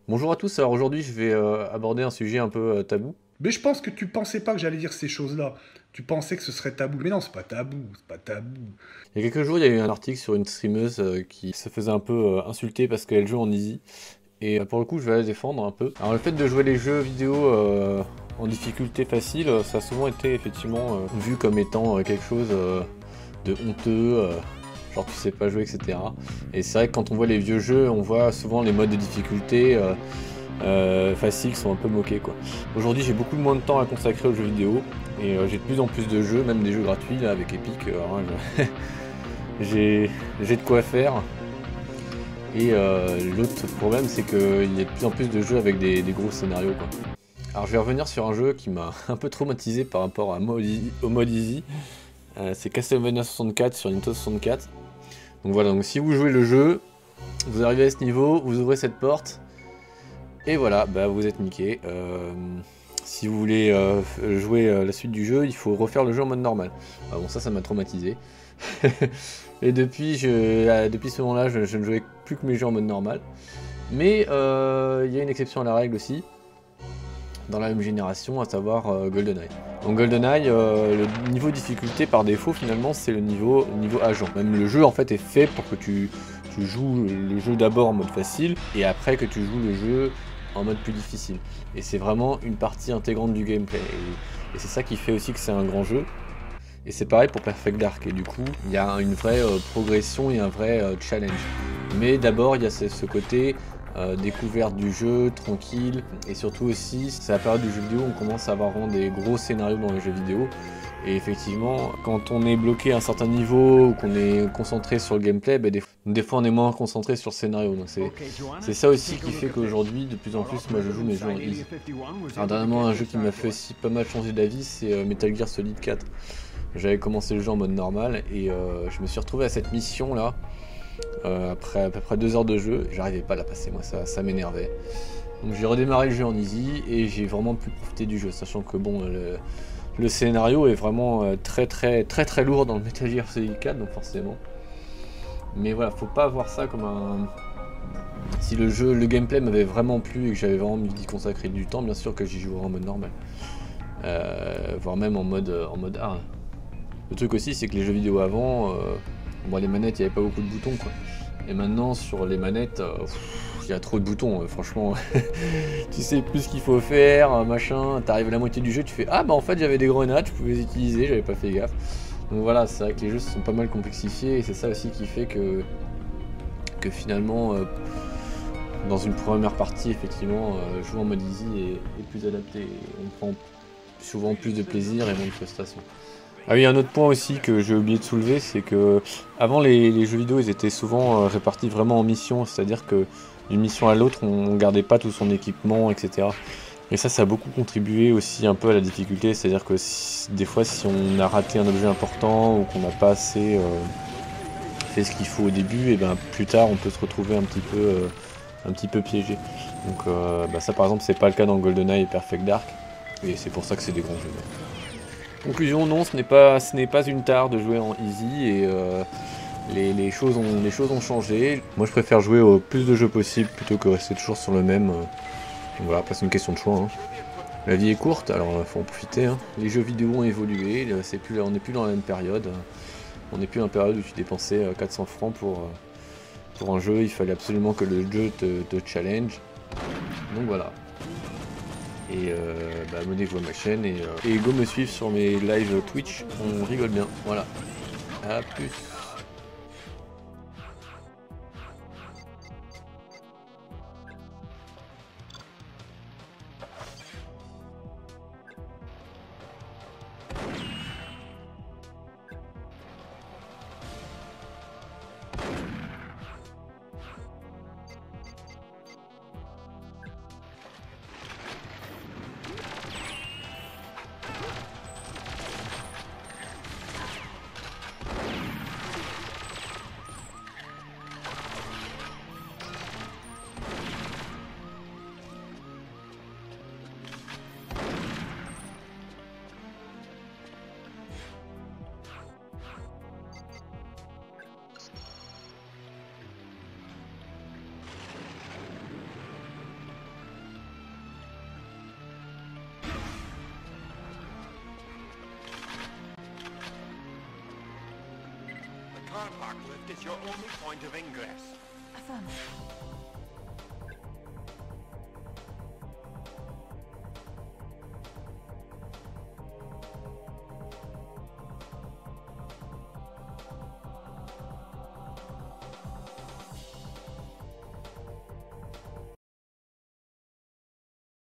Bonjour à tous, alors aujourd'hui je vais aborder un sujet un peu tabou. Mais je pense que tu pensais pas que j'allais dire ces choses-là. Tu pensais que ce serait tabou. Mais non, c'est pas tabou, c'est pas tabou. Il y a quelques jours il y a eu un article sur une streameuse qui se faisait un peu insulter parce qu'elle joue en easy. Et pour le coup je vais la défendre un peu. Alors le fait de jouer les jeux vidéo en difficulté facile, ça a souvent été effectivement vu comme étant quelque chose de honteux. Genre tu sais pas jouer, etc. Et c'est vrai que quand on voit les vieux jeux, on voit souvent les modes de difficulté faciles sont un peu moqués quoi. Aujourd'hui j'ai beaucoup moins de temps à consacrer aux jeux vidéo et j'ai de plus en plus de jeux, même des jeux gratuits là avec Epic. J'ai de quoi faire. Et l'autre problème c'est qu'il y a de plus en plus de jeux avec des gros scénarios quoi. Alors je vais revenir sur un jeu qui m'a un peu traumatisé par rapport au mode easy. C'est Castlevania 64 sur Nintendo 64. Donc voilà, donc si vous jouez le jeu, vous arrivez à ce niveau, vous ouvrez cette porte, et voilà, bah vous êtes niqué. Si vous voulez jouer la suite du jeu, il faut refaire le jeu en mode normal. Ah bon, ça m'a traumatisé. Et depuis ce moment-là, je ne jouais plus que mes jeux en mode normal. Mais il y a une exception à la règle aussi, dans la même génération, à savoir GoldenEye. Donc GoldenEye, le niveau de difficulté par défaut finalement c'est le niveau agent. Même le jeu en fait est fait pour que tu joues le jeu d'abord en mode facile et après que tu joues le jeu en mode plus difficile. Et c'est vraiment une partie intégrante du gameplay. Et c'est ça qui fait aussi que c'est un grand jeu. Et c'est pareil pour Perfect Dark. Et du coup, il y a une vraie progression et un vrai challenge. Mais d'abord, il y a ce côté découverte du jeu, tranquille. Et surtout aussi, c'est la période du jeu vidéo où on commence à avoir vraiment des gros scénarios dans les jeux vidéo. Et effectivement, quand on est bloqué à un certain niveau ou qu'on est concentré sur le gameplay, bah, des fois on est moins concentré sur le scénario. Donc c'est ça aussi qui fait qu'aujourd'hui, de plus en plus, moi je joue mes jeux en easy. Alors dernièrement, un jeu qui m'a fait aussi pas mal changer d'avis, c'est Metal Gear Solid 4. J'avais commencé le jeu en mode normal et je me suis retrouvé à cette mission là, après à peu près 2 heures de jeu, j'arrivais pas à la passer, moi ça m'énervait. Donc j'ai redémarré le jeu en easy et j'ai vraiment pu profiter du jeu, sachant que bon, le scénario est vraiment très lourd dans le Metal Gear Solid 4, donc forcément. Mais voilà, faut pas voir ça comme un... Si le gameplay m'avait vraiment plu et que j'avais vraiment envie d'y consacrer du temps, bien sûr que j'y jouerais en mode normal. Voire même en mode hard. Le truc aussi, c'est que les jeux vidéo avant, bon, les manettes, il n'y avait pas beaucoup de boutons quoi. Et maintenant, sur les manettes, il y a trop de boutons, franchement. Tu sais plus ce qu'il faut faire, machin. T'arrives à la moitié du jeu, tu fais ah bah en fait j'avais des grenades, je pouvais les utiliser, j'avais pas fait gaffe. Donc voilà, c'est vrai que les jeux se sont pas mal complexifiés et c'est ça aussi qui fait que finalement, dans une première partie, effectivement, jouer en mode easy est plus adapté. Et on prend souvent plus de plaisir et moins de frustration. Ah oui, un autre point aussi que j'ai oublié de soulever, c'est que avant les jeux vidéo, ils étaient souvent répartis vraiment en missions, c'est-à-dire que d'une mission à l'autre, on gardait pas tout son équipement, etc. Et ça a beaucoup contribué aussi un peu à la difficulté, c'est-à-dire que des fois, si on a raté un objet important ou qu'on n'a pas assez fait ce qu'il faut au début, et ben plus tard, on peut se retrouver un petit peu piégé. Donc bah ça, par exemple, c'est pas le cas dans GoldenEye et Perfect Dark, et c'est pour ça que c'est des grands jeux. Conclusion, non, ce n'est pas une tare de jouer en easy et les choses ont changé. Moi je préfère jouer au plus de jeux possible plutôt que rester toujours sur le même. Donc voilà, après c'est une question de choix. Hein. La vie est courte, alors faut en profiter. Hein. Les jeux vidéo ont évolué, on n'est plus dans la même période. On n'est plus dans une période où tu dépensais 400 francs pour un jeu, il fallait absolument que le jeu te challenge. Donc voilà. Et bah, abonnez-vous à ma chaîne et go me suivre sur mes live Twitch, on rigole bien, voilà. A plus. car park lift is your only point of ingress. Affirmative.